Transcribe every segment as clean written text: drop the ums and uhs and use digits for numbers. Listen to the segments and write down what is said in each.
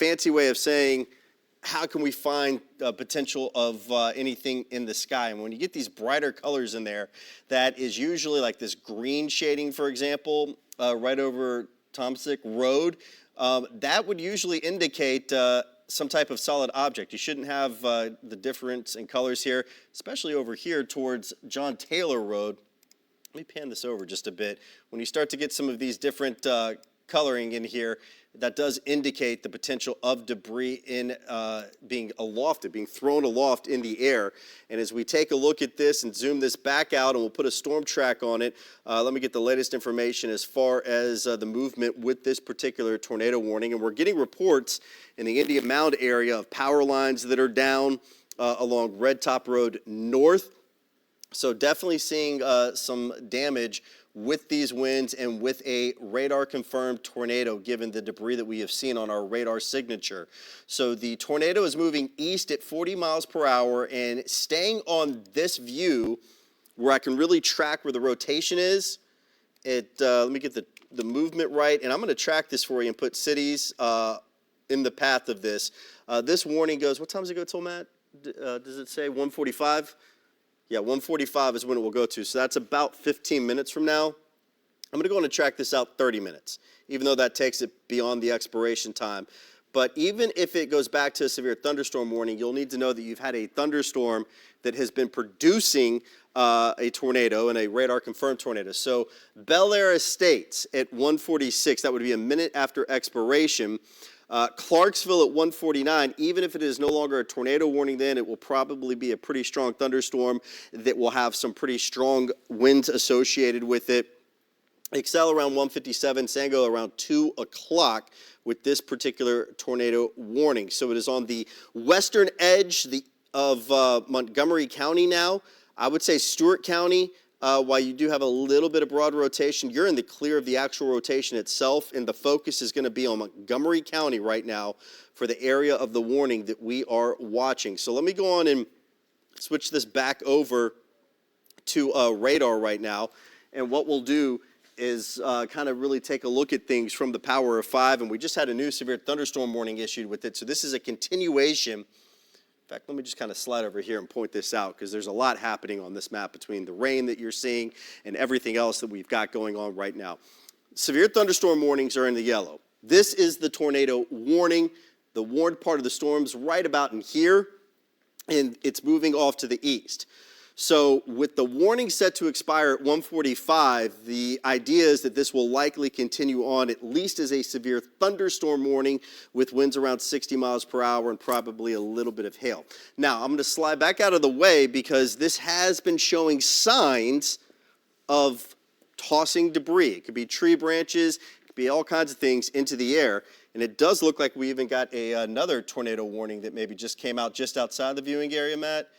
fancy way of saying, how can we find potential of anything in the sky? And when you get these brighter colors in there, that is usually like this green shading, for example, right over Tomsic Road, that would usually indicate some type of solid object. You shouldn't have the difference in colors here, especially over here towards John Taylor Road. Let me pan this over just a bit. When you start to get some of these different coloring in here, that does indicate the potential of debris in being aloft, being thrown aloft in the air. And as we take a look at this and zoom this back out, and we'll put a storm track on it, let me get the latest information as far as the movement with this particular tornado warning. And we're getting reports in the Indian Mound area of power lines that are down along Red Top Road North. So definitely seeing some damage with these winds and with a radar-confirmed tornado, given the debris that we have seen on our radar signature. So the tornado is moving east at 40 miles per hour and staying on this view where I can really track where the rotation is. Let me get the movement right, and I'm going to track this for you and put cities in the path of this. This warning goes, what time does it go till, Matt? Does it say 1:45? Yeah, 1:45 is when it will go to. So that's about 15 minutes from now. I'm going to go on and track this out 30 minutes, even though that takes it beyond the expiration time. But even if it goes back to a severe thunderstorm warning, you'll need to know that you've had a thunderstorm that has been producing a tornado and a radar-confirmed tornado. So Bel Air Estates at 1:46, that would be a minute after expiration. Clarksville at 1:49, even if it is no longer a tornado warning then, it will probably be a pretty strong thunderstorm that will have some pretty strong winds associated with it. Excel around 1:57, Sango around 2 o'clock with this particular tornado warning. So it is on the western edge of Montgomery County now. I would say Stewart County, while you do have a little bit of broad rotation, you're in the clear of the actual rotation itself, and the focus is going to be on Montgomery County right now for the area of the warning that we are watching. So let me go on and switch this back over to radar right now, and what we'll do is kind of really take a look at things from the power of 5, and we just had a new severe thunderstorm warning issued with it, so this is a continuation. In fact, let me just kind of slide over here and point this out, because there's a lot happening on this map between the rain that you're seeing and everything else that we've got going on right now. Severe thunderstorm warnings are in the yellow. This is the tornado warning. The warned part of the storm's right about in here, and it's moving off to the east. So with the warning set to expire at 1:45, the idea is that this will likely continue on at least as a severe thunderstorm warning with winds around 60 miles per hour and probably a little bit of hail. Now, I'm going to slide back out of the way because this has been showing signs of tossing debris. It could be tree branches, it could be all kinds of things into the air. And it does look like we even got another tornado warning that maybe just came out just outside the viewing area, Matt.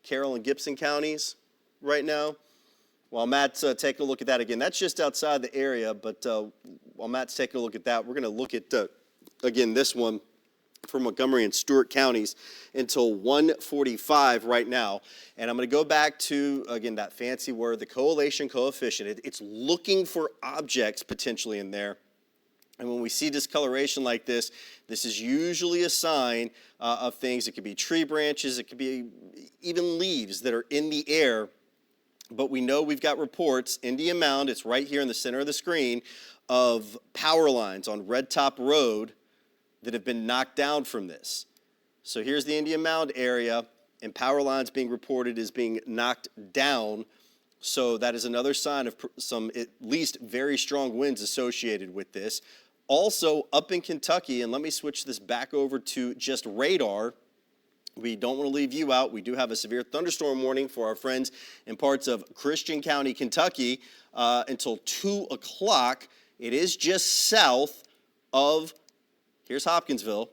Carroll and Gibson counties right now. While Matt's taking a look at that again, that's just outside the area, but while Matt's taking a look at that, we're going to look at, again, this one for Montgomery and Stewart counties until 1:45 right now. And I'm going to go back to, again, that fancy word, the correlation coefficient. It's looking for objects potentially in there. And when we see discoloration like this, this is usually a sign of things. It could be tree branches, it could be even leaves that are in the air. But we know we've got reports, Indian Mound, it's right here in the center of the screen, of power lines on Red Top Road that have been knocked down from this. So here's the Indian Mound area, and power lines being reported as being knocked down. So that is another sign of some at least very strong winds associated with this. Also up in Kentucky, and let me switch this back over to just radar. We don't want to leave you out. We do have a severe thunderstorm warning for our friends in parts of Christian County, Kentucky, until 2 o'clock. It is just south of, here's Hopkinsville,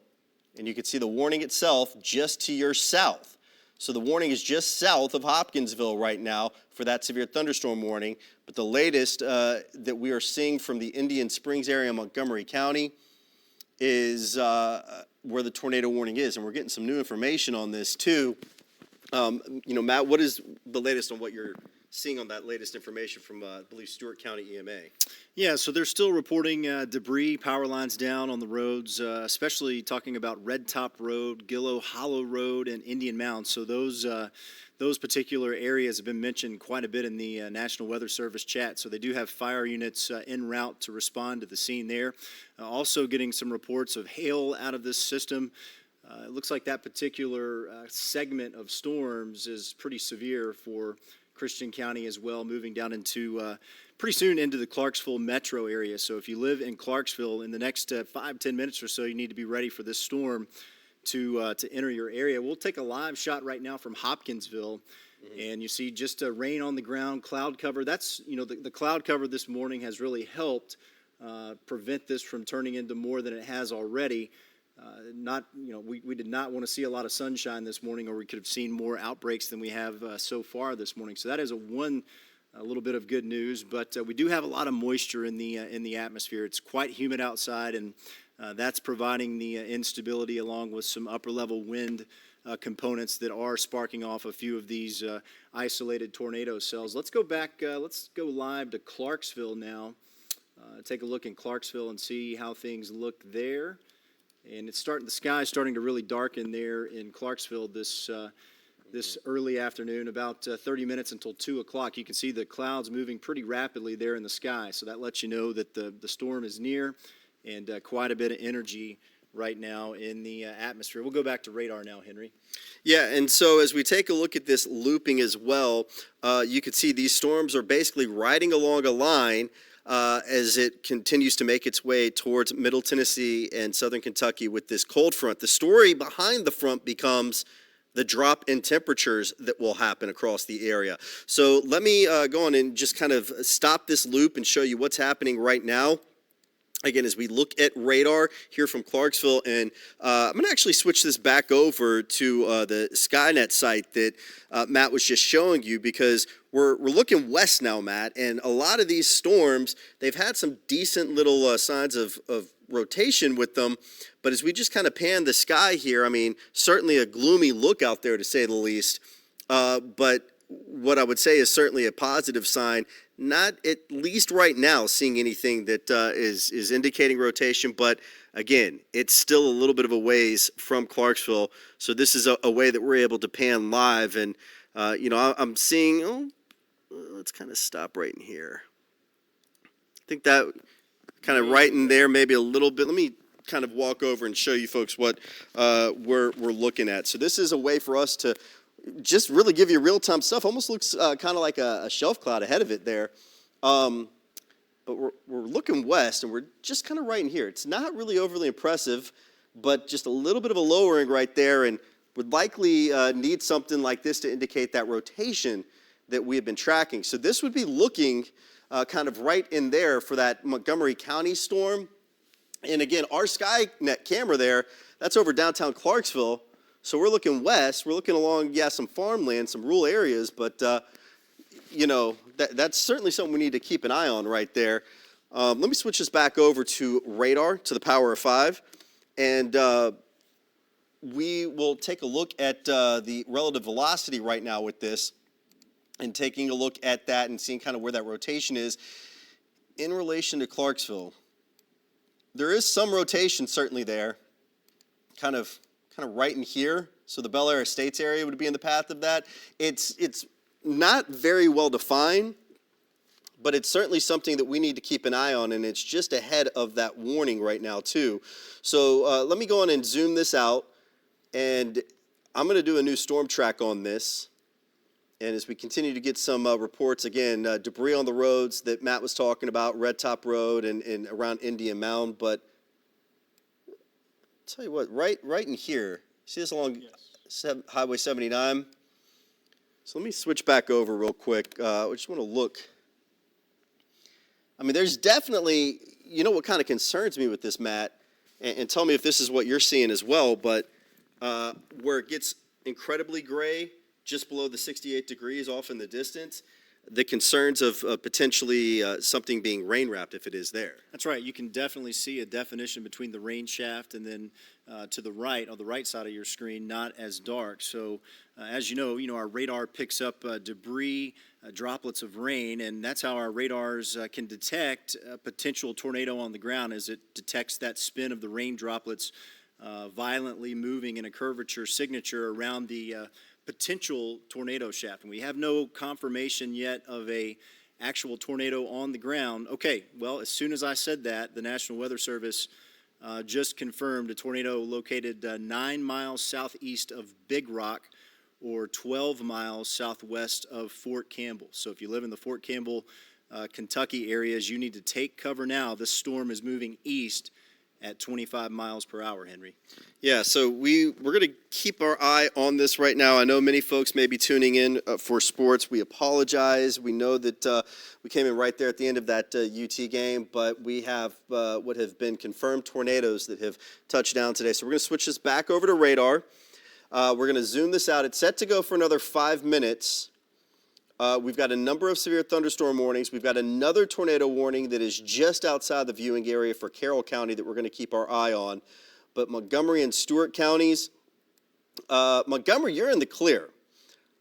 and you can see the warning itself just to your south. So the warning is just south of Hopkinsville right now for that severe thunderstorm warning. But the latest that we are seeing from the Indian Springs area, Montgomery County, is where the tornado warning is. And we're getting some new information on this too. Matt, what is the latest on what you're seeing on that latest information from, I believe, Stewart County EMA? Yeah, so they're still reporting debris, power lines down on the roads, especially talking about Red Top Road, Gillow Hollow Road, and Indian Mound. So those particular areas have been mentioned quite a bit in the National Weather Service chat. So they do have fire units en route to respond to the scene there. Also getting some reports of hail out of this system. It looks like that particular segment of storms is pretty severe for Christian County as well, moving down into pretty soon into the Clarksville metro area. So if you live in Clarksville, in the next 5-10 minutes or so, you need to be ready for this storm to enter your area. We'll take a live shot right now from Hopkinsville, and you see just rain on the ground, cloud cover. That's, the cloud cover this morning has really helped prevent this from turning into more than it has already. We did not want to see a lot of sunshine this morning, or we could have seen more outbreaks than we have so far this morning. So that is a little bit of good news, but we do have a lot of moisture in the atmosphere. It's quite humid outside, and that's providing the instability along with some upper level wind components that are sparking off a few of these isolated tornado cells. Let's go back. Let's go live to Clarksville now. Take a look in Clarksville and see how things look there. And the sky is starting to really darken there in Clarksville this early afternoon, about 30 minutes until 2 o'clock. You can see the clouds moving pretty rapidly there in the sky. So that lets you know that the storm is near, and quite a bit of energy right now in the atmosphere. We'll go back to radar now, Henry. Yeah, and so as we take a look at this looping as well, you can see these storms are basically riding along a line as it continues to make its way towards Middle Tennessee and Southern Kentucky with this cold front. The story behind the front becomes the drop in temperatures that will happen across the area. So let me go on and just kind of stop this loop and show you what's happening right now. Again, as we look at radar here from Clarksville, and I'm going to actually switch this back over to the Skynet site that Matt was just showing you, because we're looking west now, Matt, and a lot of these storms, they've had some decent little signs of rotation with them, but as we just kind of pan the sky here, I mean, certainly a gloomy look out there to say the least, but what I would say is certainly a positive sign. Not at least right now seeing anything that is indicating rotation, but again, it's still a little bit of a ways from Clarksville. So this is a way that we're able to pan live, and I'm seeing. Let's kind of stop right in here. I think that kind of right in there, maybe a little bit. Let me kind of walk over and show you folks what we're looking at. So this is a way for us to just really give you real-time stuff. Almost looks kind of like a shelf cloud ahead of it there. But we're looking west, and we're just kind of right in here. It's not really overly impressive, but just a little bit of a lowering right there, and would likely need something like this to indicate that rotation that we have been tracking. So this would be looking kind of right in there for that Montgomery County storm. And again, our Skynet camera there, that's over downtown Clarksville. So we're looking west. We're looking along, some farmland, some rural areas, but, that's certainly something we need to keep an eye on right there. Let me switch this back over to radar, to the power of 5, and we will take a look at the relative velocity right now with this, and taking a look at that and seeing kind of where that rotation is in relation to Clarksville. There is some rotation certainly there, kind of right in here. So the Bel Air Estates area would be in the path of that. It's not very well defined, but it's certainly something that we need to keep an eye on, and it's just ahead of that warning right now too. So let me go on and zoom this out, and I'm going to do a new storm track on this. And as we continue to get some reports, again, debris on the roads that Matt was talking about, Red Top Road and around Indian Mound. But I'll tell you what, right in here, see this along Highway 79? So let me switch back over real quick. I just want to look. I mean, there's definitely, what kind of concerns me with this, Matt, and tell me if this is what you're seeing as well, but where it gets incredibly gray, just below the 68 degrees off in the distance, the concerns of potentially something being rain wrapped if it is there. That's right. You can definitely see a definition between the rain shaft and then to the right, on the right side of your screen, not as dark. So as you know, our radar picks up debris, droplets of rain, and that's how our radars can detect a potential tornado on the ground, as it detects that spin of the rain droplets violently moving in a curvature signature around the potential tornado shaft. And we have no confirmation yet of a actual tornado on the ground. Okay, well, as soon as I said that, the National Weather Service just confirmed a tornado located 9 miles southeast of Big Rock, or 12 miles southwest of Fort Campbell. So if you live in the Fort Campbell, Kentucky areas, you need to take cover now. This storm is moving east at 25 miles per hour, Henry. Yeah, so we're going to keep our eye on this right now. I know many folks may be tuning in for sports. We apologize. We know that we came in right there at the end of that UT game, but we have what have been confirmed tornadoes that have touched down today. So we're going to switch this back over to radar. We're going to zoom this out. It's set to go for another 5 minutes. We've got a number of severe thunderstorm warnings. We've got another tornado warning that is just outside the viewing area for Carroll County that we're going to keep our eye on. But Montgomery and Stewart counties, Montgomery, you're in the clear.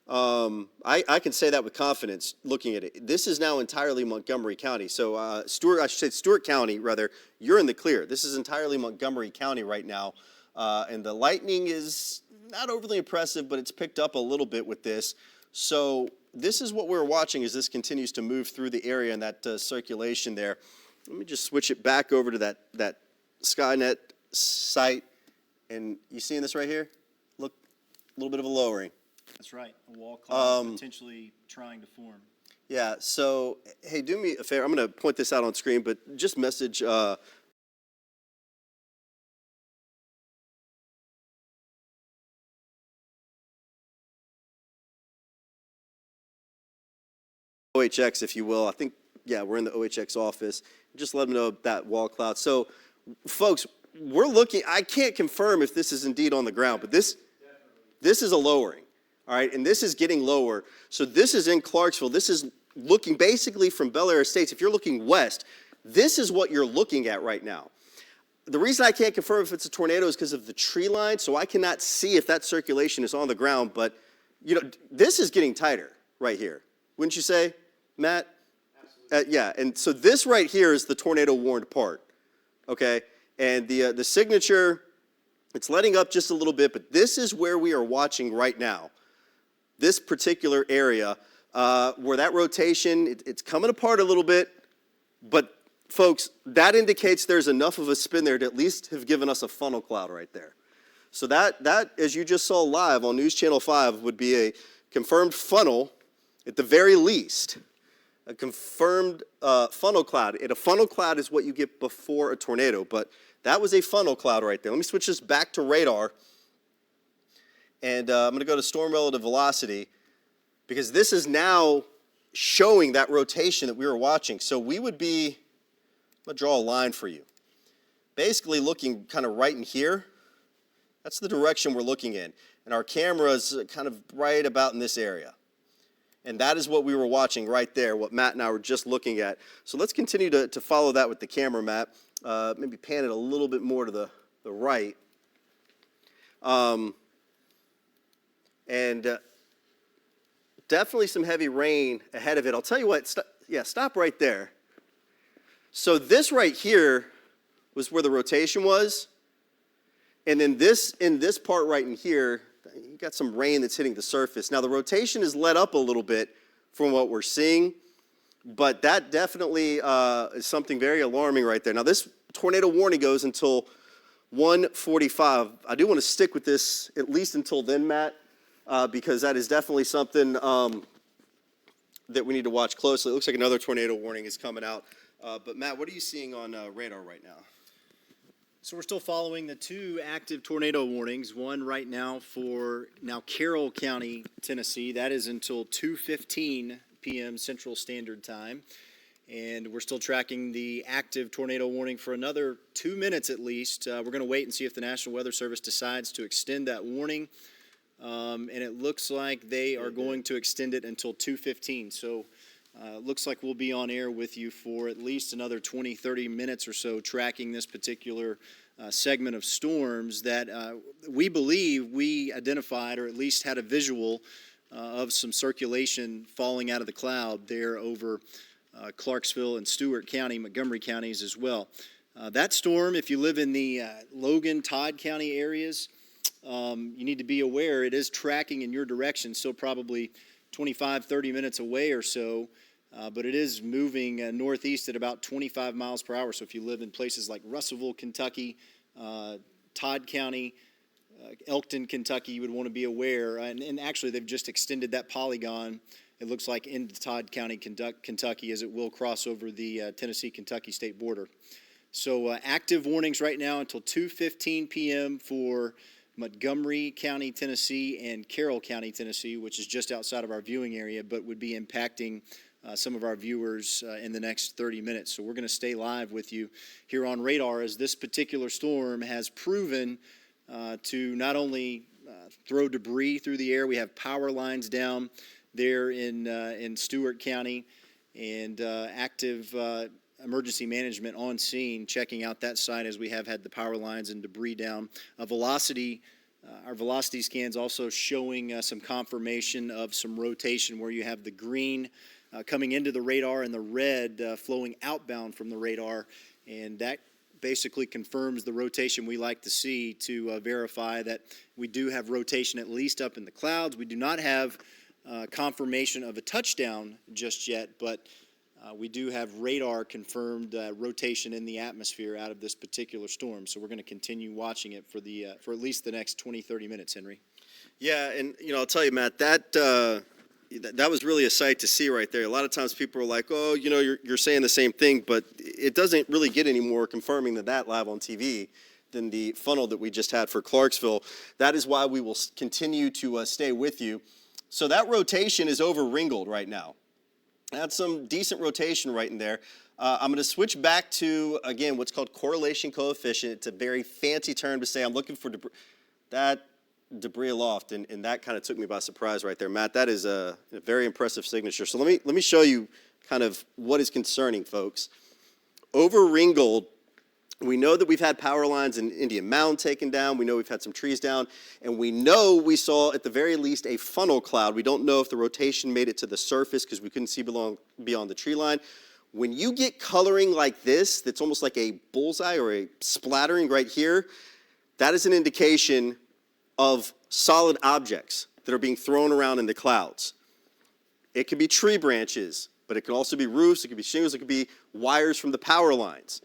I can say that with confidence looking at it. This is now entirely Montgomery County. So Stewart County, rather, you're in the clear. This is entirely Montgomery County right now. And the lightning is not overly impressive, but it's picked up a little bit with this. So this is what we're watching as this continues to move through the area and that circulation there. Let me just switch it back over to that Skynet site. And you seeing this right here? Look, a little bit of a lowering. That's right. A wall cloud potentially trying to form. Yeah, so, hey, do me a favor. I'm going to point this out on screen, but just message OHX, if you will. I think, yeah, we're in the OHX office. Just let them know that wall cloud. So, folks, we're looking. I can't confirm if this is indeed on the ground, but this is a lowering, all right? And this is getting lower. So this is in Clarksville. This is looking basically from Bel Air Estates. If you're looking west, this is what you're looking at right now. The reason I can't confirm if it's a tornado is because of the tree line, so I cannot see if that circulation is on the ground. But, this is getting tighter right here. Wouldn't you say, Matt? Absolutely. Yeah, and so this right here is the tornado warned part, okay? And the signature, it's letting up just a little bit, but this is where we are watching right now. This particular area where that rotation, it's coming apart a little bit, but folks, that indicates there's enough of a spin there to at least have given us a funnel cloud right there. So that as you just saw live on News Channel 5, would be a confirmed funnel at the very least. A confirmed funnel cloud. And a funnel cloud is what you get before a tornado, but that was a funnel cloud right there. Let me switch this back to radar. And I'm going to go to storm relative velocity because this is now showing that rotation that we were watching. So we would be, I'm going to draw a line for you. Basically looking kind of right in here. That's the direction we're looking in. And our camera is kind of right about in this area. And that is what we were watching right there, what Matt and I were just looking at. So let's continue to follow that with the camera, Matt. Maybe pan it a little bit more to the right. And definitely some heavy rain ahead of it. I'll tell you what, stop right there. So this right here was where the rotation was. And then in this part right in here, you got some rain that's hitting the surface. Now the rotation is let up a little bit from what we're seeing, but that definitely is something very alarming right there. Now this tornado warning goes until 1:45. I do want to stick with this at least until then, Matt, because that is definitely something that we need to watch closely. It looks like another tornado warning is coming out. But Matt, what are you seeing on radar right now? So we're still following the two active tornado warnings, one right now for Carroll County, Tennessee. That is until 2:15 p.m. Central Standard Time. And we're still tracking the active tornado warning for another 2 minutes at least. We're going to wait and see if the National Weather Service decides to extend that warning. And it looks like they are going to extend it until 2:15. So Looks like we'll be on air with you for at least another 20, 30 minutes or so tracking this particular segment of storms that we believe we identified, or at least had a visual of some circulation falling out of the cloud there over Clarksville and Stewart County, Montgomery counties as well. That storm, if you live in the Logan, Todd County areas, you need to be aware it is tracking in your direction, still probably 25, 30 minutes away or so, but it is moving northeast at about 25 miles per hour. So if you live in places like Russellville, Kentucky, Todd County, Elkton, Kentucky, you would want to be aware. And actually, they've just extended that polygon, it looks like, into Todd County, Kentucky, as it will cross over the Tennessee-Kentucky state border. So active warnings right now until 2:15 p.m. for Montgomery County, Tennessee, and Carroll County, Tennessee, which is just outside of our viewing area, but would be impacting some of our viewers in the next 30 minutes. So we're going to stay live with you here on Radar as this particular storm has proven to not only throw debris through the air. We have power lines down there in Stewart County, and active emergency management on scene checking out that site as we have had the power lines and debris down. Our velocity scans also showing some confirmation of some rotation where you have the green coming into the radar and the red flowing outbound from the radar, and that basically confirms the rotation we like to see to verify that we do have rotation at least up in the clouds. We do not have confirmation of a touchdown just yet, but we do have radar confirmed rotation in the atmosphere out of this particular storm. So we're going to continue watching it for at least the next 20, 30 minutes, Henry. Yeah, and I'll tell you, Matt, that was really a sight to see right there. A lot of times people are like, oh, you're saying the same thing, but it doesn't really get any more confirming than that live on TV than the funnel that we just had for Clarksville. That is why we will continue to stay with you. So that rotation is over Ringgold right now. That's some decent rotation right in there. I'm going to switch back to, again, what's called correlation coefficient. It's a very fancy term to say I'm looking for debris aloft, and that kind of took me by surprise right there, Matt. That is a very impressive signature. So let me show you kind of what is concerning, folks. Over Ringgold, we know that we've had power lines in Indian Mound taken down. We know we've had some trees down. And we know we saw, at the very least, a funnel cloud. We don't know if the rotation made it to the surface because we couldn't see beyond the tree line. When you get coloring like this, that's almost like a bullseye or a splattering right here, that is an indication of solid objects that are being thrown around in the clouds. It could be tree branches, but it could also be roofs, it could be shingles, it could be wires from the power lines.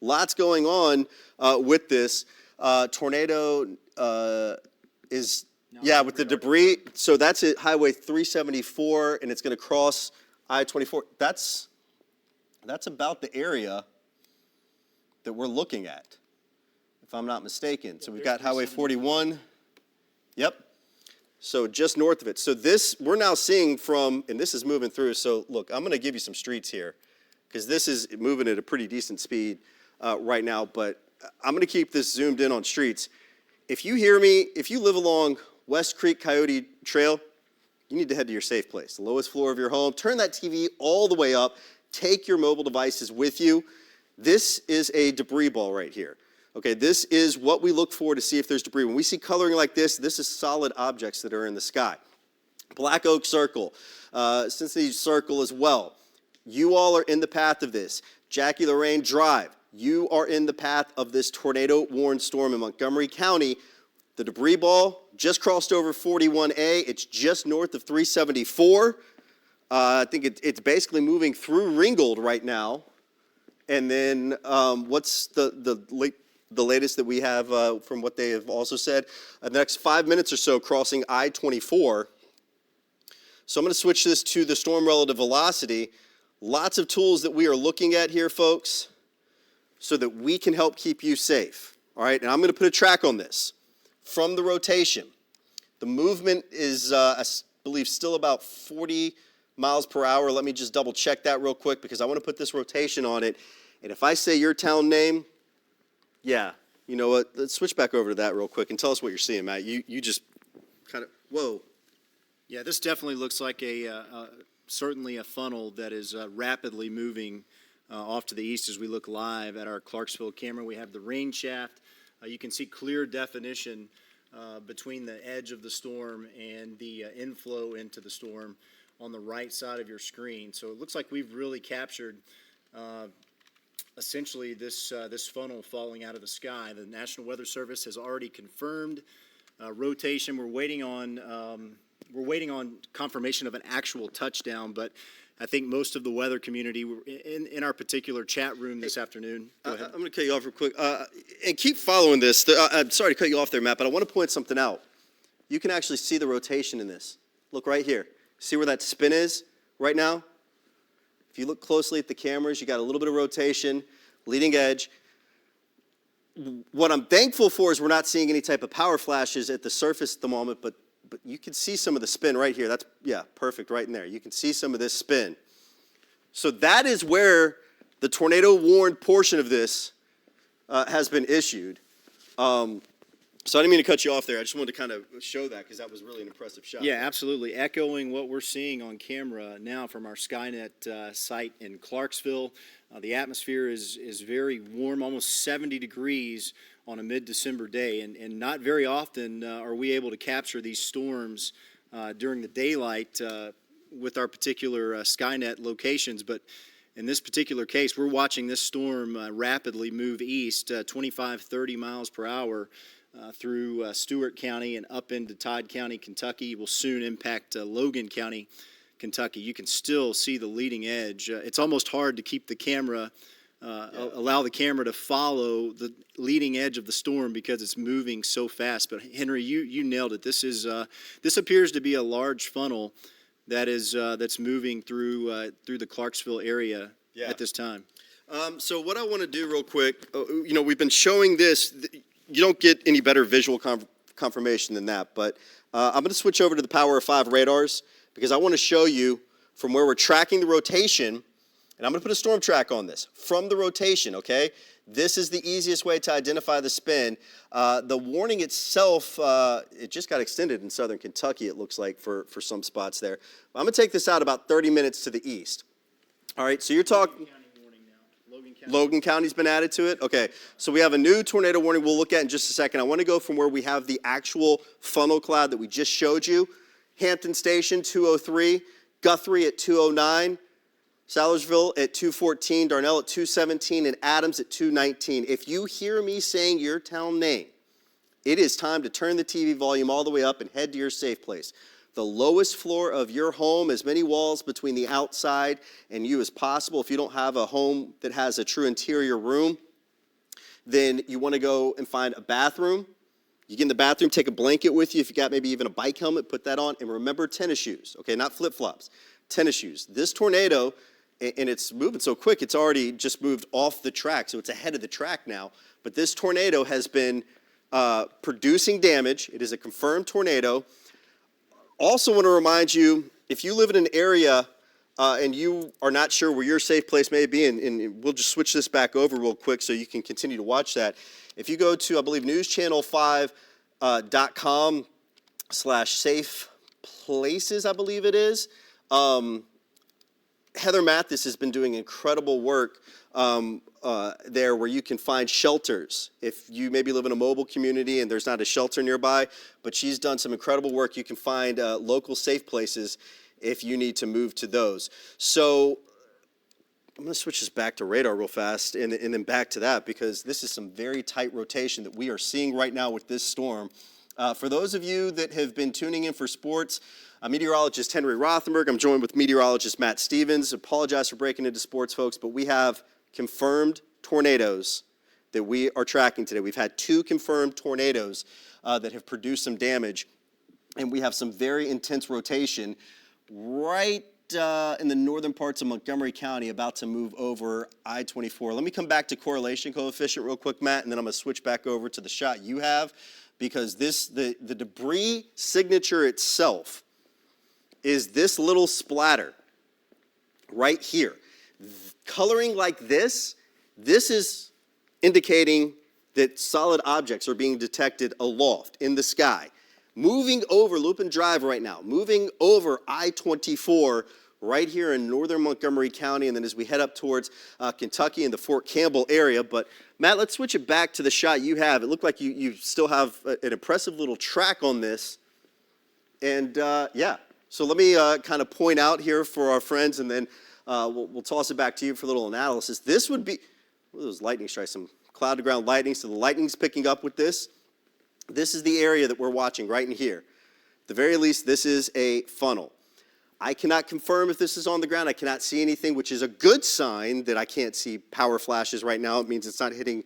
Lots going on with this. Tornado is, with the debris. So that's at Highway 374, and it's going to cross I-24. That's about the area that we're looking at, if I'm not mistaken. So we've got Highway 41. Yep. So just north of it. So this, we're now seeing from, and this is moving through. So look, I'm going to give you some streets here because this is moving at a pretty decent speed right now, but I'm going to keep this zoomed in on streets. If you hear me, if you live along West Creek Coyote Trail, you need to head to your safe place, the lowest floor of your home. Turn that TV all the way up. Take your mobile devices with you. This is a debris ball right here. Okay, this is what we look for to see if there's debris. When we see coloring like this is solid objects that are in the sky. Black Oak Circle, Cincinnati Circle as well. You all are in the path of this. Jackie Lorraine Drive, you are in the path of this tornado-warned storm in Montgomery County. The debris ball just crossed over 41A. It's just north of 374. I think it's basically moving through Ringgold right now. And then what's the latest that we have from what they have also said? The next 5 minutes or so crossing I-24. So I'm going to switch this to the storm relative velocity. Lots of tools that we are looking at here, folks, so that we can help keep you safe. All right, and I'm going to put a track on this. From the rotation, the movement is, I believe, still about 40 miles per hour. Let me just double check that real quick because I want to put this rotation on it. And if I say your town name, yeah, you know what? Let's switch back over to that real quick and tell us what you're seeing, Matt. You just kind of, whoa. Yeah, this definitely looks like certainly a funnel that is rapidly moving off to the east as we look live at our Clarksville camera. We have the rain shaft. You can see clear definition between the edge of the storm and the inflow into the storm on the right side of your screen. So it looks like we've really captured essentially this funnel falling out of the sky. The National Weather Service has already confirmed rotation. We're waiting on confirmation of an actual touchdown, but I think most of the weather community in our particular chat room this afternoon. Go ahead. I'm going to cut you off real quick. And keep following this. I'm sorry to cut you off there, Matt, but I want to point something out. You can actually see the rotation in this. Look right here. See where that spin is right now? If you look closely at the cameras, you got a little bit of rotation, leading edge. What I'm thankful for is we're not seeing any type of power flashes at the surface at the moment, but you can see some of the spin right here. That's, yeah, perfect right in there. You can see some of this spin. So that is where the tornado warned portion of this has been issued. So I didn't mean to cut you off there. I just wanted to kind of show that because that was really an impressive shot. Yeah, absolutely. Echoing what we're seeing on camera now from our Skynet site in Clarksville. The atmosphere is very warm, almost 70 degrees on a mid-December day, and not very often are we able to capture these storms during the daylight with our particular Skynet locations. But in this particular case, we're watching this storm rapidly move east, 25, 30 miles per hour through Stewart County and up into Todd County, Kentucky. It will soon impact Logan County, Kentucky. You can still see the leading edge. It's almost hard to keep the camera allow the camera to follow the leading edge of the storm because it's moving so fast. But Henry, you nailed it. This appears to be a large funnel that is that's moving through the Clarksville area at this time. So what I want to do real quick, we've been showing this. You don't get any better visual confirmation than that. But I'm going to switch over to the Power of 5 radars because I want to show you from where we're tracking the rotation. And I'm going to put a storm track on this from the rotation, okay? This is the easiest way to identify the spin. The warning itself, it just got extended in southern Kentucky, it looks like, for some spots there. I'm going to take this out about 30 minutes to the east. All right, so you're talking... Logan County's been added to it? Okay, so we have a new tornado warning we'll look at in just a second. I want to go from where we have the actual funnel cloud that we just showed you. Hampton Station, 203. Guthrie at 209. Salersville at 214, Darnell at 217, and Adams at 219. If you hear me saying your town name, it is time to turn the TV volume all the way up and head to your safe place. The lowest floor of your home, as many walls between the outside and you as possible. If you don't have a home that has a true interior room, then you want to go and find a bathroom. You get in the bathroom, take a blanket with you. If you got maybe even a bike helmet, put that on. And remember tennis shoes, okay, not flip-flops, tennis shoes. This tornado... and it's moving so quick, it's already just moved off the track, so it's ahead of the track now. But this tornado has been producing damage. It is a confirmed tornado. Also want to remind you, if you live in an area and you are not sure where your safe place may be, and we'll just switch this back over real quick so you can continue to watch that. If you go to, I believe, newschannel5.com/safe places, I believe it is, Heather Mathis has been doing incredible work there where you can find shelters. If you maybe live in a mobile community and there's not a shelter nearby, but she's done some incredible work. You can find local safe places if you need to move to those. So I'm going to switch this back to radar real fast and then back to that because this is some very tight rotation that we are seeing right now with this storm. For those of you that have been tuning in for sports, I'm meteorologist Henry Rothenberg. I'm joined with meteorologist Matt Stevens. Apologize for breaking into sports, folks, but we have confirmed tornadoes that we are tracking today. We've had 2 confirmed tornadoes that have produced some damage, and we have some very intense rotation right in the northern parts of Montgomery County about to move over I-24. Let me come back to correlation coefficient real quick, Matt, and then I'm going to switch back over to the shot you have because the debris signature itself is this little splatter right here. Coloring like this is indicating that solid objects are being detected aloft in the sky. Moving over Lupin Drive right now, moving over I-24 right here in northern Montgomery County, and then as we head up towards Kentucky and the Fort Campbell area. But Matt, let's switch it back to the shot you have. It looked like you still have an impressive little track on this. And yeah, so let me kind of point out here for our friends, and then we'll toss it back to you for a little analysis. This would be, what are those lightning strikes? Some cloud to ground lightning. So the lightning's picking up with this. This is the area that we're watching right in here. At the very least, this is a funnel. I cannot confirm if this is on the ground. I cannot see anything, which is a good sign that I can't see power flashes right now. It means it's not hitting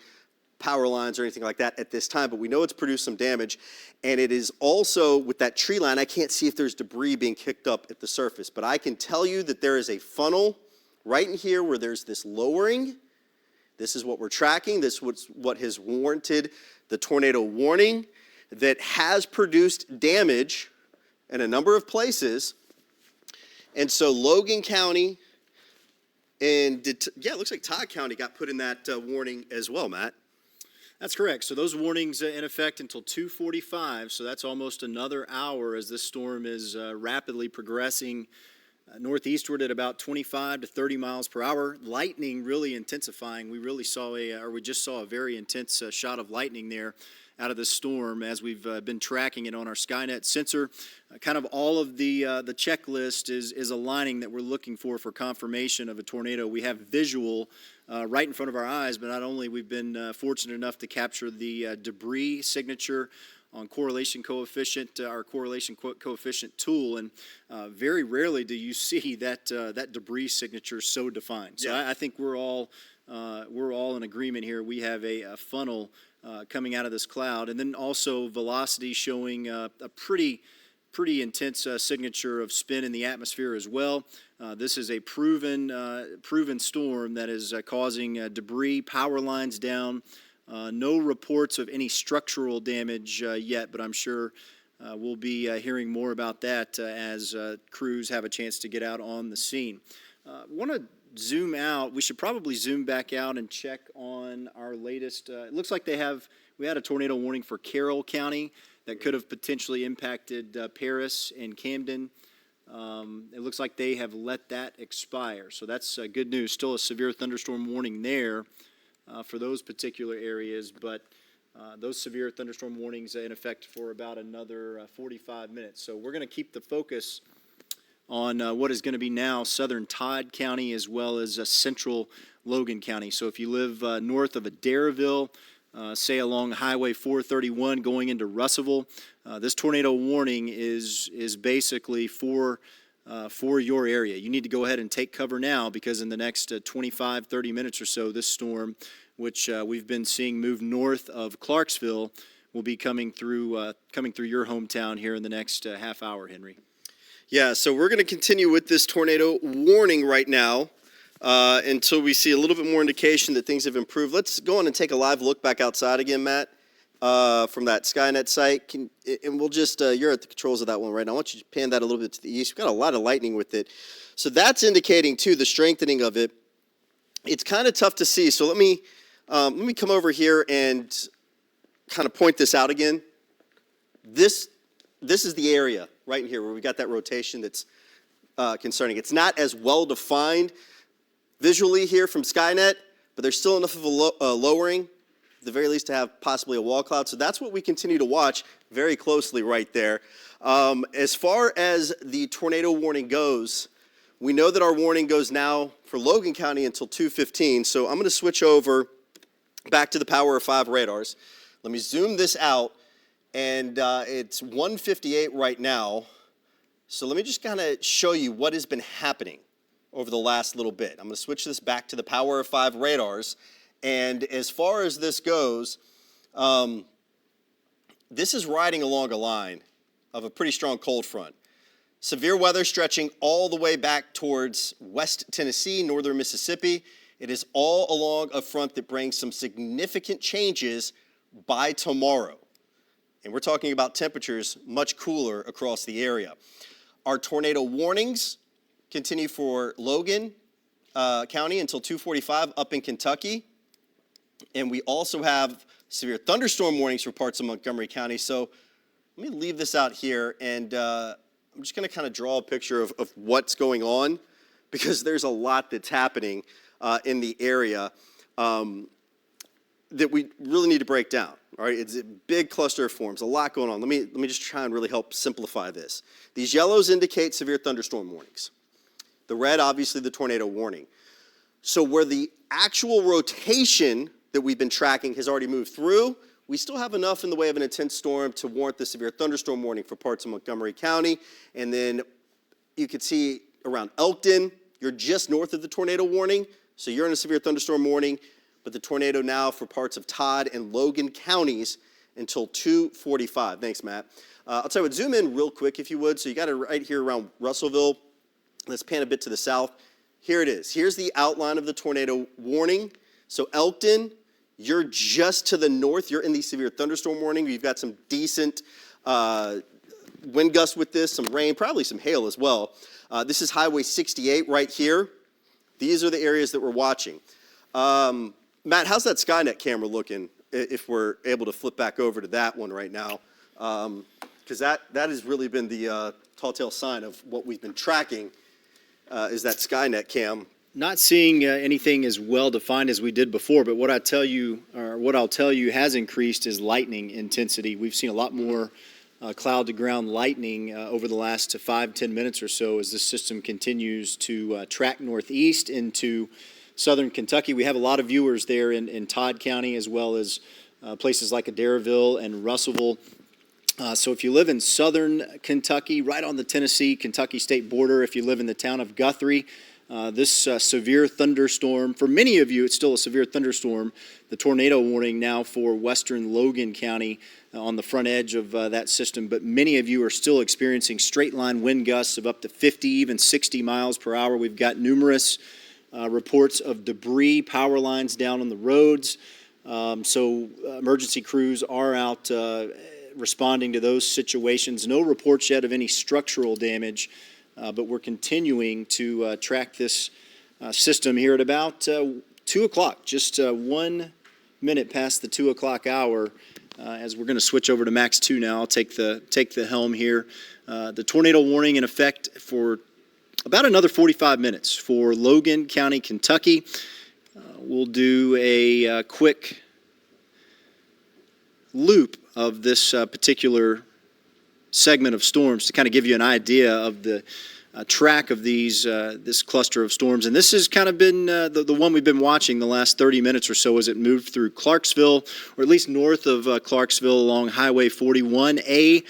power lines or anything like that at this time, but we know it's produced some damage. And it is also, with that tree line, I can't see if there's debris being kicked up at the surface, but I can tell you that there is a funnel right in here where there's this lowering. This is what we're tracking. This is what has warranted the tornado warning that has produced damage in a number of places. And so Logan County and, it looks like Todd County got put in that warning as well, Matt. That's correct. So those warnings in effect until 2:45. So that's almost another hour as this storm is rapidly progressing northeastward at about 25 to 30 miles per hour. Lightning really intensifying. We just saw a very intense shot of lightning there out of this storm as we've been tracking it on our Skynet sensor. Kind of all of the checklist is aligning that we're looking for confirmation of a tornado. We have visual right in front of our eyes, but not only we've been fortunate enough to capture the debris signature on correlation coefficient, our correlation coefficient tool, and very rarely do you see that debris signature so defined. So I think we're all in agreement here. We have a funnel coming out of this cloud, and then also velocity showing a pretty intense signature of spin in the atmosphere as well. This is a proven storm that is causing debris, power lines down. No reports of any structural damage yet, but I'm sure we'll be hearing more about that as crews have a chance to get out on the scene. Want to zoom out. We should probably zoom back out and check on our latest. It looks like we had a tornado warning for Carroll County that could have potentially impacted Paris and Camden. It looks like they have let that expire. So that's good news. Still a severe thunderstorm warning there for those particular areas, but those severe thunderstorm warnings in effect for about another 45 minutes. So we're going to keep the focus on what is going to be now southern Todd County as well as central Logan County. So if you live north of Adairville, say along Highway 431 going into Russellville, this tornado warning is basically for your area. You need to go ahead and take cover now because in the next 25, 30 minutes or so, this storm, which we've been seeing move north of Clarksville, will be coming through your hometown here in the next half hour, Henry. Yeah, so we're going to continue with this tornado warning right now until we see a little bit more indication that things have improved. Let's go on and take a live look back outside again, Matt, from that Skynet site. And we'll just, you're at the controls of that one right now. I want you to pan that a little bit to the east. We've got a lot of lightning with it. So that's indicating, too, the strengthening of it. It's kind of tough to see. So let me come over here and kind of point this out again. This is the area right in here where we got that rotation that's concerning. It's not as well defined visually here from Skynet, but there's still enough of a lowering, at the very least, to have possibly a wall cloud. So that's what we continue to watch very closely right there. As far as the tornado warning goes, we know that our warning goes now for Logan County until 2:15. So I'm going to switch over back to the Power of 5 radars. Let me zoom this out. And it's 1:58 right now. So let me just kind of show you what has been happening over the last little bit. I'm going to switch this back to the Power of 5 radars. And as far as this goes, this is riding along a line of a pretty strong cold front. Severe weather stretching all the way back towards West Tennessee, northern Mississippi. It is all along a front that brings some significant changes by tomorrow. And we're talking about temperatures much cooler across the area. Our tornado warnings continue for Logan County until 2:45 up in Kentucky. And we also have severe thunderstorm warnings for parts of Montgomery County. So let me leave this out here, and I'm I'm just going to kind of draw a picture of what's going on, because there's a lot that's happening in the area that we really need to break down. All right, it's a big cluster of forms, a lot going on. Let me just try and really help simplify this. These yellows indicate severe thunderstorm warnings. The red, obviously, the tornado warning. So where the actual rotation that we've been tracking has already moved through, we still have enough in the way of an intense storm to warrant the severe thunderstorm warning for parts of Montgomery County. And then you can see around Elkton, you're just north of the tornado warning, so you're in a severe thunderstorm warning. But the tornado now for parts of Todd and Logan counties until 2:45. Thanks, Matt. I'll tell you what, zoom in real quick if you would. So you got it right here around Russellville. Let's pan a bit to the south. Here it is. Here's the outline of the tornado warning. So Elkton, you're just to the north. You're in the severe thunderstorm warning. You've got some decent wind gusts with this, some rain, probably some hail as well. This is Highway 68 right here. These are the areas that we're watching. Matt, how's that Skynet camera looking if we're able to flip back over to that one right now? Because that has really been the tall tale sign of what we've been tracking is that Skynet cam. Not seeing anything as well defined as we did before, but what I'll tell you has increased is lightning intensity. We've seen a lot more cloud to ground lightning over the last 5-10 minutes or so as this system continues to track northeast into southern Kentucky. We have a lot of viewers there in Todd County, as well as places like Adairville and Russellville. So if you live in southern Kentucky, right on the Tennessee-Kentucky state border, if you live in the town of Guthrie, this severe thunderstorm, for many of you, it's still a severe thunderstorm. The tornado warning now for western Logan County on the front edge of that system. But many of you are still experiencing straight line wind gusts of up to 50, even 60 miles per hour. We've got numerous reports of debris, power lines down on the roads. So emergency crews are out responding to those situations. No reports yet of any structural damage, but we're continuing to track this system here at about 2 o'clock, just 1 minute past the 2 o'clock hour. As we're going to switch over to Max 2 now, I'll take the helm here. The tornado warning in effect for about another 45 minutes for Logan County, Kentucky. We'll do a quick loop of this particular segment of storms to kind of give you an idea of the track of this cluster of storms. And this has kind of been the one we've been watching the last 30 minutes or so as it moved through Clarksville, or at least north of Clarksville along Highway 41A,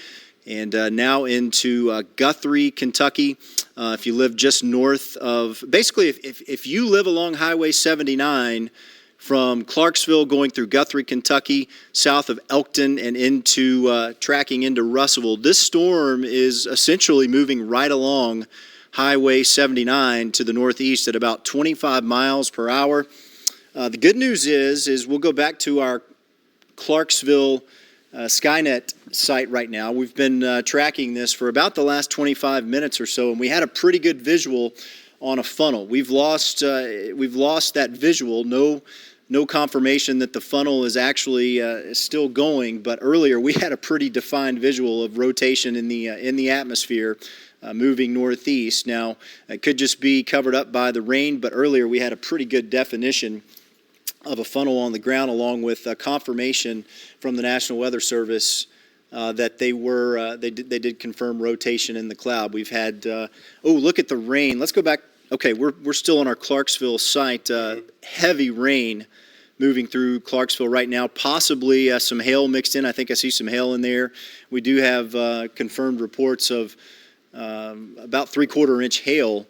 and now into Guthrie, Kentucky. If you live just north of, basically, if you live along Highway 79 from Clarksville going through Guthrie, Kentucky, south of Elkton and into tracking into Russellville, this storm is essentially moving right along Highway 79 to the northeast at about 25 miles per hour. The good news is we'll go back to our Clarksville Skynet site right now. We've been tracking this for about the last 25 minutes or so, and we had a pretty good visual on a funnel. We've lost that visual. No confirmation that the funnel is actually still going, but earlier we had a pretty defined visual of rotation in the atmosphere moving northeast. Now, it could just be covered up by the rain, but earlier we had a pretty good definition of a funnel on the ground, along with confirmation from the National Weather Service that they did confirm rotation in the cloud. We've had look at the rain. Let's go back. Okay, we're still on our Clarksville site. Heavy rain moving through Clarksville right now. Possibly some hail mixed in. I think I see some hail in there. We do have confirmed reports of about 3/4 inch hail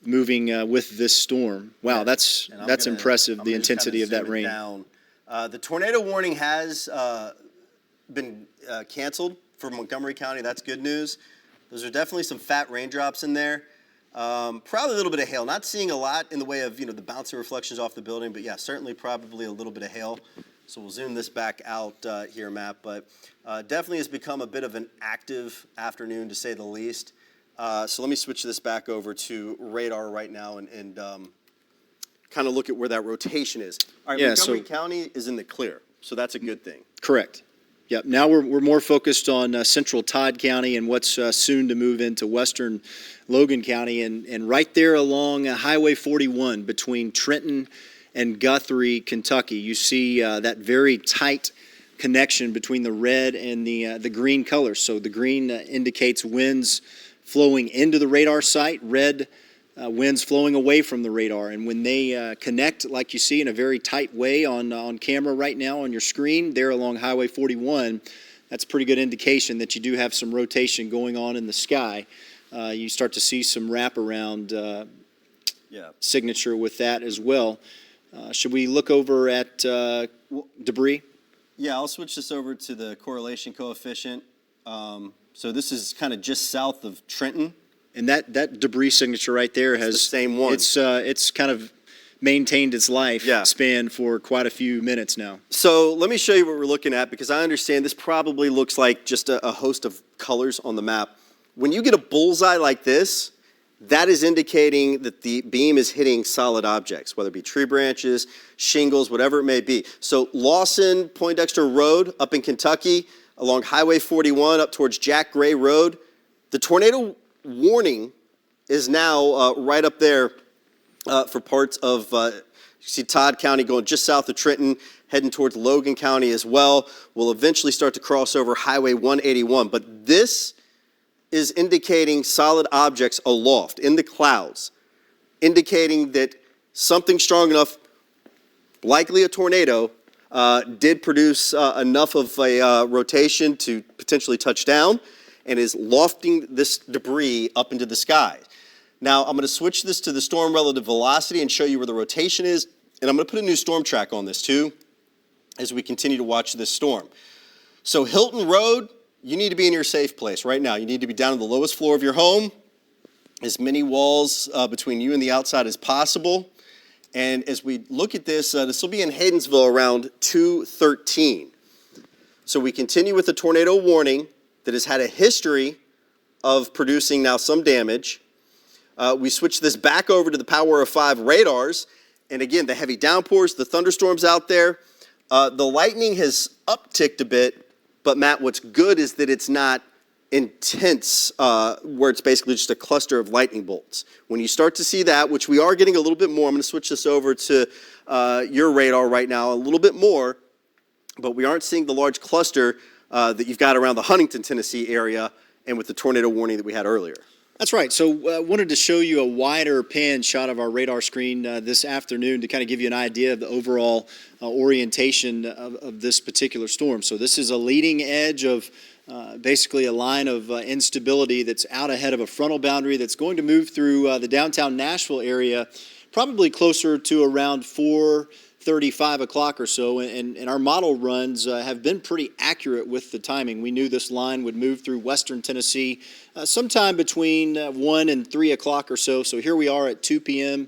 moving with this storm. Wow, that's impressive, the intensity of that rain. The tornado warning has been canceled for Montgomery County. That's good news. Those are definitely some fat raindrops in there. Probably a little bit of hail. Not seeing a lot in the way of, the bouncing reflections off the building, but yeah, certainly probably a little bit of hail. So we'll zoom this back out here, Matt. But definitely has become a bit of an active afternoon, to say the least. So let me switch this back over to radar right now and kind of look at where that rotation is. All right, Montgomery County is in the clear, so that's a good thing. Correct. Yep. Now we're more focused on central Todd County and what's soon to move into western Logan County. And right there along Highway 41 between Trenton and Guthrie, Kentucky, you see that very tight connection between the red and the green colors. So the green indicates winds flowing into the radar site, red winds flowing away from the radar. And when they connect, like you see in a very tight way on camera right now on your screen there along Highway 41, that's a pretty good indication that you do have some rotation going on in the sky. You start to see some wraparound signature with that as well. Should we look over at debris? Yeah, I'll switch this over to the correlation coefficient. So this is kind of just south of Trenton. And that debris signature right there has the same one. It's kind of maintained its life span for quite a few minutes now. So let me show you what we're looking at, because I understand this probably looks like just a host of colors on the map. When you get a bullseye like this, that is indicating that the beam is hitting solid objects, whether it be tree branches, shingles, whatever it may be. So Lawson Poindexter Road up in Kentucky, along Highway 41 up towards Jack Gray Road, the tornado warning is now right up there for parts of, you see Todd County going just south of Trenton, heading towards Logan County as well. We'll eventually start to cross over Highway 181. But this is indicating solid objects aloft in the clouds, indicating that something strong enough, likely a tornado, did produce enough of a rotation to potentially touch down, and is lofting this debris up into the sky. Now, I'm going to switch this to the storm relative velocity and show you where the rotation is, and I'm going to put a new storm track on this too as we continue to watch this storm. So Hilton Road, you need to be in your safe place right now. You need to be down on the lowest floor of your home, as many walls between you and the outside as possible. And as we look at this, this will be in Haydensville around 2:13. So we continue with the tornado warning that has had a history of producing now some damage. We switch this back over to the Power of 5 radars. And again, the heavy downpours, the thunderstorms out there. The lightning has upticked a bit, but Matt, what's good is that it's not intense, where it's basically just a cluster of lightning bolts. When you start to see that, which we are getting a little bit more, I'm going to switch this over to your radar right now a little bit more, but we aren't seeing the large cluster that you've got around the Huntington, Tennessee area, and with the tornado warning that we had earlier. That's right. So I wanted to show you a wider pan shot of our radar screen this afternoon to kind of give you an idea of the overall orientation of this particular storm. So this is a leading edge of basically a line of instability that's out ahead of a frontal boundary that's going to move through the downtown Nashville area, probably closer to around 4:35 o'clock or so, and our model runs have been pretty accurate with the timing. We knew this line would move through western Tennessee sometime between 1 and 3 o'clock or so. So here we are at 2 p.m.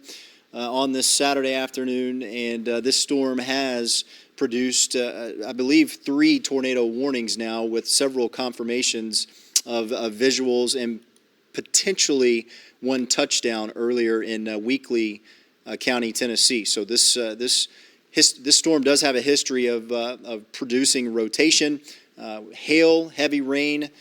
On this Saturday afternoon, and this storm has produced, I believe, 3 tornado warnings now, with several confirmations of visuals and potentially 1 touchdown earlier in Weakley County, Tennessee. So this storm does have a history of producing rotation, hail, heavy rain.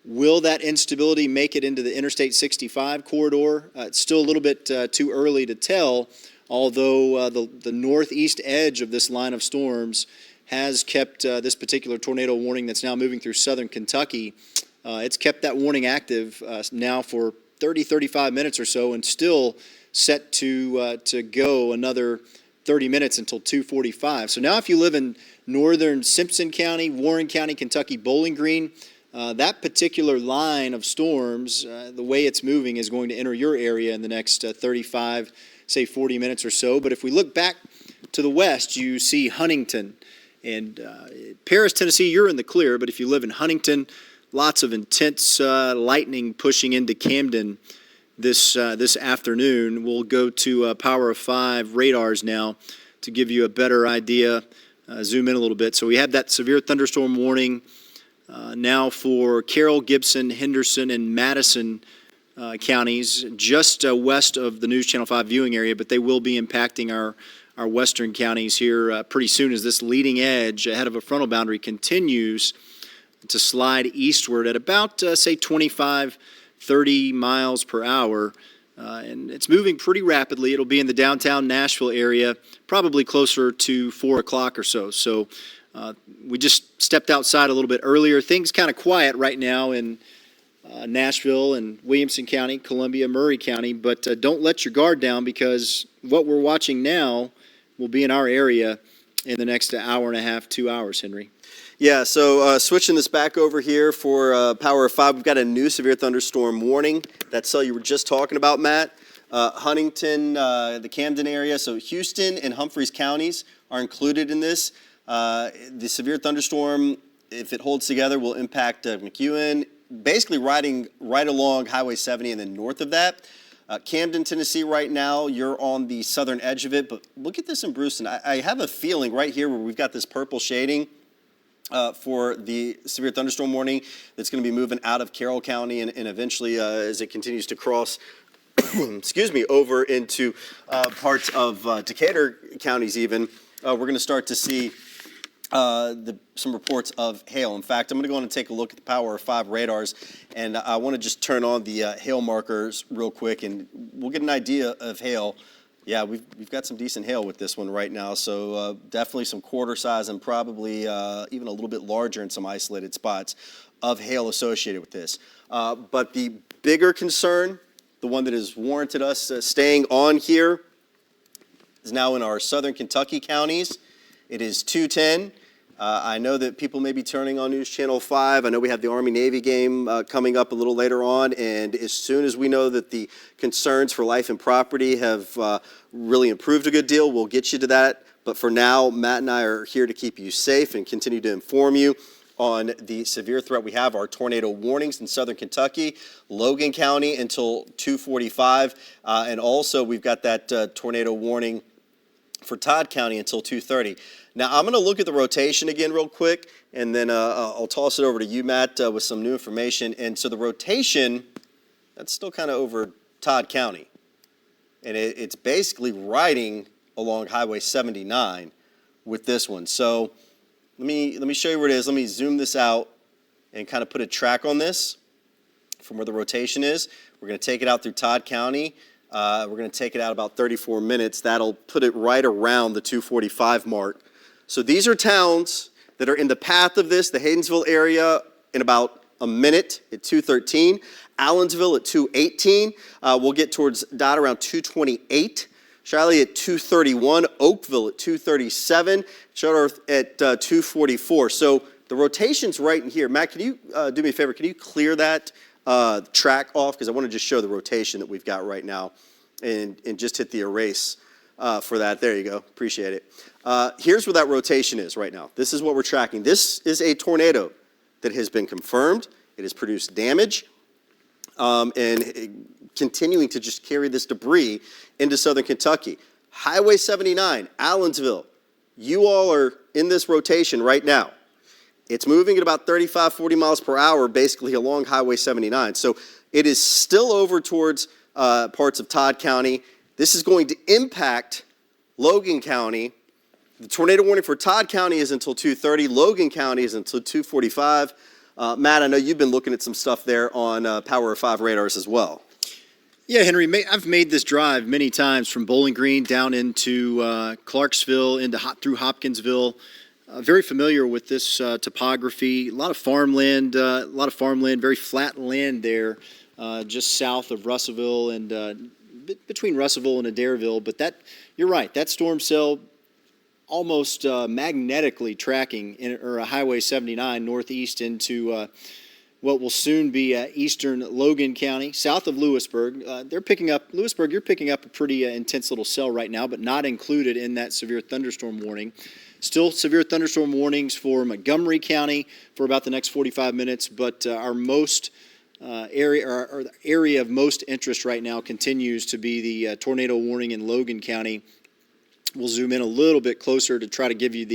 Will that instability make it into the Interstate 65 corridor? It's still a little bit too early to tell, although the northeast edge of this line of storms has kept this particular tornado warning that's now moving through southern Kentucky. It's kept that warning active now for 35 minutes or so, and still set to go another 30 minutes until 2:45. So now if you live in northern Simpson County, Warren County, Kentucky, Bowling Green, that particular line of storms, the way it's moving, is going to enter your area in the next 35, say 40 minutes or so. But if we look back to the west, you see Huntington. And Paris, Tennessee, you're in the clear. But if you live in Huntington, lots of intense lightning pushing into Camden this afternoon. We'll go to Power of 5 radars now to give you a better idea. Zoom in a little bit. So we have that severe thunderstorm warning now for Carroll, Gibson, Henderson, and Madison counties, just west of the News Channel 5 viewing area, but they will be impacting our western counties here pretty soon as this leading edge ahead of a frontal boundary continues to slide eastward at about, say, 25, 30 miles per hour. And it's moving pretty rapidly. It'll be in the downtown Nashville area, probably closer to 4 o'clock or so. So we just stepped outside a little bit earlier. Things kind of quiet right now in Nashville and Williamson County, Columbia, Murray County. But don't let your guard down, because what we're watching now will be in our area in the next hour and a half, 2 hours, Henry. Yeah, so switching this back over here for Power of 5, we've got a new severe thunderstorm warning. That cell you were just talking about, Matt. Huntington, the Camden area, so Houston and Humphreys counties are included in this. The severe thunderstorm, if it holds together, will impact McEwen, basically riding right along Highway 70 and then north of that. Camden, Tennessee, right now, you're on the southern edge of it, but look at this in Brewston. I have a feeling right here where we've got this purple shading for the severe thunderstorm warning that's going to be moving out of Carroll County and eventually, as it continues to cross, excuse me, over into parts of Decatur counties even, we're going to start to see some reports of hail. In fact, I'm going to go on and take a look at the Power of 5 radars, and I want to just turn on the hail markers real quick, and we'll get an idea of hail. Yeah, we've got some decent hail with this one right now, so definitely some quarter size and probably even a little bit larger in some isolated spots of hail associated with this. But the bigger concern, the one that has warranted us staying on here, is now in our southern Kentucky counties. It is 2:10. I know that people may be turning on News Channel 5. I know we have the Army-Navy game coming up a little later on, and as soon as we know that the concerns for life and property have really improved a good deal, we'll get you to that. But for now, Matt and I are here to keep you safe and continue to inform you on the severe threat. We have our tornado warnings in southern Kentucky, Logan County until 2:45, and also we've got that tornado warning for Todd County until 2:30. Now, I'm going to look at the rotation again real quick, and then I'll toss it over to you, Matt, with some new information. And so the rotation, that's still kind of over Todd County. And it's basically riding along Highway 79 with this one. So let me show you where it is. Let me zoom this out and kind of put a track on this from where the rotation is. We're going to take it out through Todd County. We're going to take it out about 34 minutes. That'll put it right around the 2:45 mark. So these are towns that are in the path of this, the Haydensville area in about a minute at 2:13. Allensville at 2:18. We'll get towards Dot around 2:28. Shiley at 2:31. Oakville at 2:37. Shuttleworth at 2:44. So the rotation's right in here. Matt, can you do me a favor? Can you clear that track off? Because I want to just show the rotation that we've got right now and just hit the erase for that. There you go. Appreciate it. Here's where that rotation is right now. This is what we're tracking. This is a tornado that has been confirmed. It has produced damage and continuing to just carry this debris into southern Kentucky. Highway 79, Allensville, you all are in this rotation right now. It's moving at about 35, 40 miles per hour, basically along Highway 79. So it is still over towards parts of Todd County. This is going to impact Logan County. The tornado warning for Todd County is until 2:30. Logan County is until 2:45. Matt, I know you've been looking at some stuff there on Power of 5 radars as well. Yeah, Henry, I've made this drive many times from Bowling Green down into Clarksville, through Hopkinsville. Very familiar with this topography. A lot of farmland, very flat land there, just south of Russellville and between Russellville and Adairville. But you're right, that storm cell almost magnetically tracking Highway 79 northeast into what will soon be eastern Logan County, south of Lewisburg. Lewisburg, you're picking up a pretty intense little cell right now, but not included in that severe thunderstorm warning. Still severe thunderstorm warnings for Montgomery County for about the next 45 minutes, but our area of most interest right now continues to be the tornado warning in Logan County. We'll zoom in a little bit closer to try to give you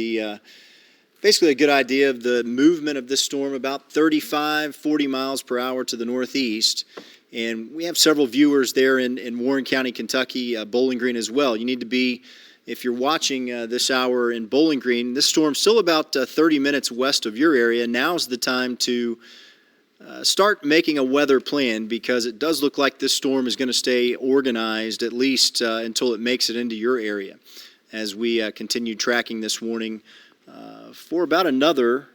basically a good idea of the movement of this storm, about 35, 40 miles per hour to the northeast. And we have several viewers there in Warren County, Kentucky, Bowling Green as well. You need to be if you're watching this hour in Bowling Green, this storm's still about 30 minutes west of your area. Now's the time to start making a weather plan, because it does look like this storm is going to stay organized at least until it makes it into your area, as we continue tracking this warning for about another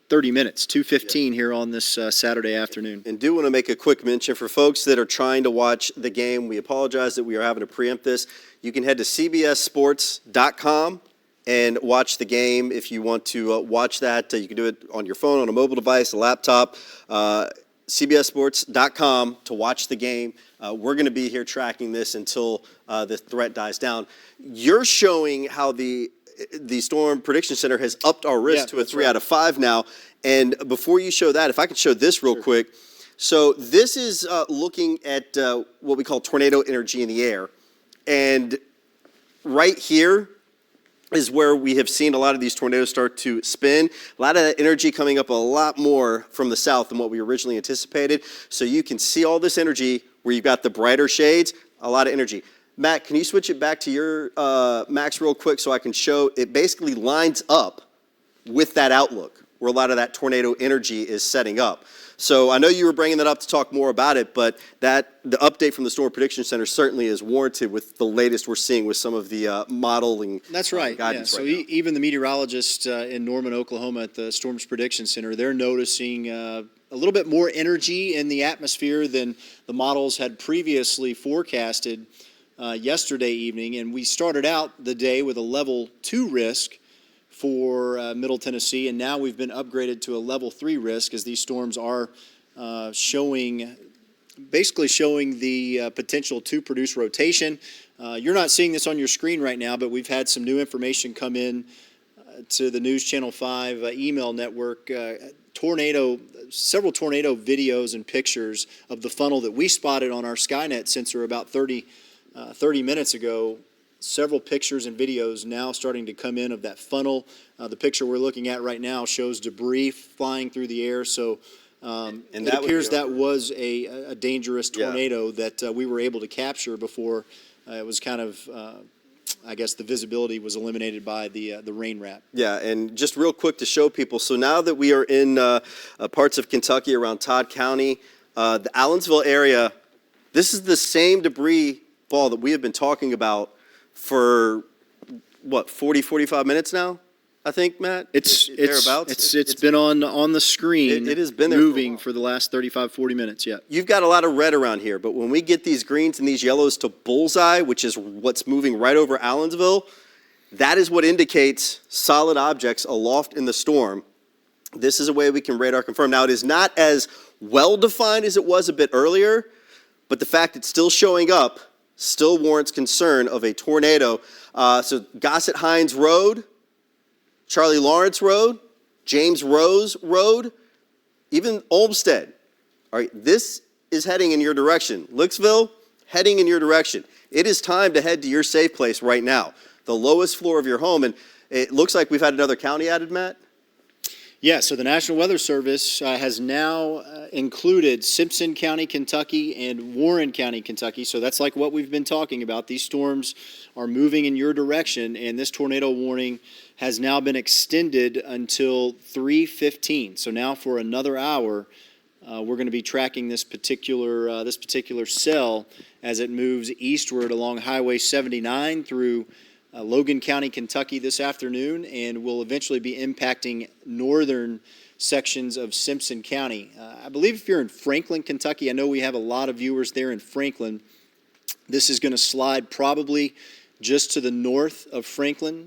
30 minutes, 2:15 here on this Saturday afternoon. And do want to make a quick mention for folks that are trying to watch the game. We apologize that we are having to preempt this. You can head to cbssports.com and watch the game if you want to watch that. You can do it on your phone, on a mobile device, a laptop. cbssports.com to watch the game. We're going to be here tracking this until the threat dies down. You're showing how the Storm Prediction Center has upped our risk to a 3 out of 5 now. And before you show that, if I could show this real quick. So this is looking at what we call tornado energy in the air. And right here is where we have seen a lot of these tornadoes start to spin. A lot of that energy coming up a lot more from the south than what we originally anticipated. So you can see all this energy where you've got the brighter shades, a lot of energy. Matt, can you switch it back to your Max real quick so I can show it basically lines up with that outlook where a lot of that tornado energy is setting up. So I know you were bringing that up to talk more about it, but the update from the Storm Prediction Center certainly is warranted with the latest we're seeing with some of the modeling. That's right. Guidance. Yeah. So right now. Even the meteorologist in Norman, Oklahoma at the Storms Prediction Center, they're noticing a little bit more energy in the atmosphere than the models had previously forecasted yesterday evening. And we started out the day with a level 2 risk for Middle Tennessee, and now we've been upgraded to a level 3 risk as these storms are basically showing the potential to produce rotation. You're not seeing this on your screen right now, but we've had some new information come in to the NewsChannel 5 email network. Several tornado videos and pictures of the funnel that we spotted on our Skynet sensor about 30 minutes ago. Several pictures and videos now starting to come in of that funnel. The picture we're looking at right now shows debris flying through the air. So it appears that was a dangerous tornado that we were able to capture before it was kind of, I guess, the visibility was eliminated by the rain wrap. Yeah, and just real quick to show people. So now that we are in parts of Kentucky around Todd County, the Allensville area, this is the same debris ball that we have been talking about for, 45 minutes now, I think, Matt? It's thereabouts. It's been on the screen. It has been there moving for the last 35, 40 minutes, yeah. You've got a lot of red around here, but when we get these greens and these yellows to bullseye, which is what's moving right over Allensville, that is what indicates solid objects aloft in the storm. This is a way we can radar confirm. Now, it is not as well defined as it was a bit earlier, but the fact it's still showing up still warrants concern of a tornado. So Gossett Hines Road, Charlie Lawrence Road, James Rose Road, even Olmsted. All right, this is heading in your direction. Licksville, heading in your direction. It is time to head to your safe place right now, the lowest floor of your home. And it looks like we've had another county added, Matt? Yeah, so the National Weather Service has now included Simpson County, Kentucky, and Warren County, Kentucky. So that's like what we've been talking about. These storms are moving in your direction, and this tornado warning has now been extended until 3:15. So now for another hour, we're going to be tracking this particular cell as it moves eastward along Highway 79 through Logan County, Kentucky this afternoon, and will eventually be impacting northern sections of Simpson County. I believe if you're in Franklin, Kentucky, I know we have a lot of viewers there in Franklin. This is going to slide probably just to the north of Franklin.